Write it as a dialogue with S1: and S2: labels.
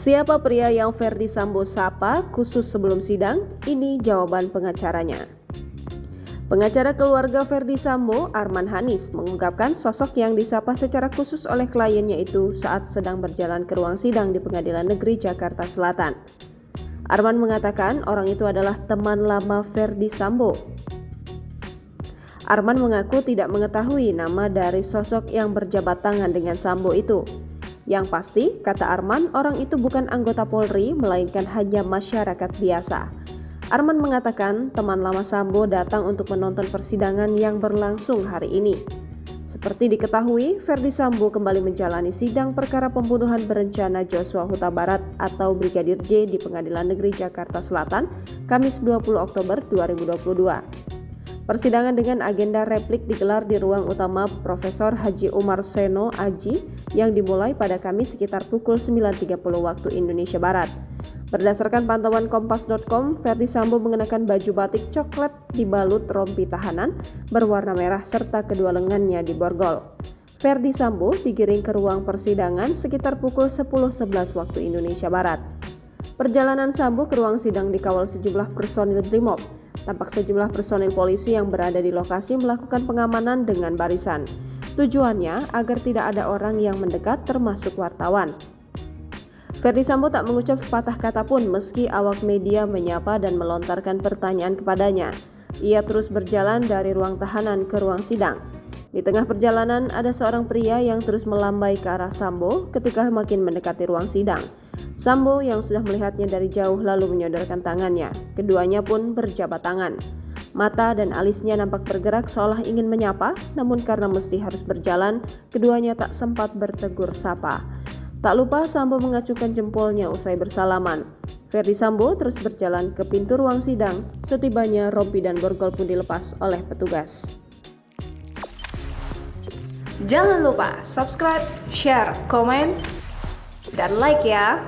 S1: Siapa pria yang Ferdy Sambo sapa khusus sebelum sidang? Ini jawaban pengacaranya. Pengacara keluarga Ferdy Sambo, Arman Hanis, mengungkapkan sosok yang disapa secara khusus oleh kliennya itu saat sedang berjalan ke ruang sidang di Pengadilan Negeri Jakarta Selatan. Arman mengatakan orang itu adalah teman lama Ferdy Sambo. Arman mengaku tidak mengetahui nama dari sosok yang berjabat tangan dengan Sambo itu. Yang pasti, kata Arman, orang itu bukan anggota Polri, melainkan hanya masyarakat biasa. Arman mengatakan teman lama Sambo datang untuk menonton persidangan yang berlangsung hari ini. Seperti diketahui, Ferdy Sambo kembali menjalani sidang perkara pembunuhan berencana Joshua Huta Barat atau Brigadir J di Pengadilan Negeri Jakarta Selatan, Kamis 20 Oktober 2022. Persidangan dengan agenda replik digelar di ruang utama Profesor Haji Umar Seno Aji yang dimulai pada Kamis sekitar pukul 9.30 waktu Indonesia Barat. Berdasarkan pantauan Kompas.com, Ferdy Sambo mengenakan baju batik coklat dibalut rompi tahanan berwarna merah serta kedua lengannya diborgol. Ferdy Sambo digiring ke ruang persidangan sekitar pukul 10.11 waktu Indonesia Barat. Perjalanan Sambo ke ruang sidang dikawal sejumlah personil Brimob. Tampak sejumlah personil polisi yang berada di lokasi melakukan pengamanan dengan barisan. Tujuannya agar tidak ada orang yang mendekat termasuk wartawan. Ferdy Sambo tak mengucap sepatah kata pun meski awak media menyapa dan melontarkan pertanyaan kepadanya. Ia terus berjalan dari ruang tahanan ke ruang sidang. Di tengah perjalanan ada seorang pria yang terus melambai ke arah Sambo ketika makin mendekati ruang sidang. Sambo yang sudah melihatnya dari jauh lalu menyodorkan tangannya. Keduanya pun berjabat tangan. Mata dan alisnya nampak bergerak seolah ingin menyapa, namun karena mesti harus berjalan, keduanya tak sempat bertegur sapa. Tak lupa Sambo mengacungkan jempolnya usai bersalaman. Ferdy Sambo terus berjalan ke pintu ruang sidang. Setibanya rompi dan borgol pun dilepas oleh petugas. Jangan lupa subscribe, share, komen, dan like ya.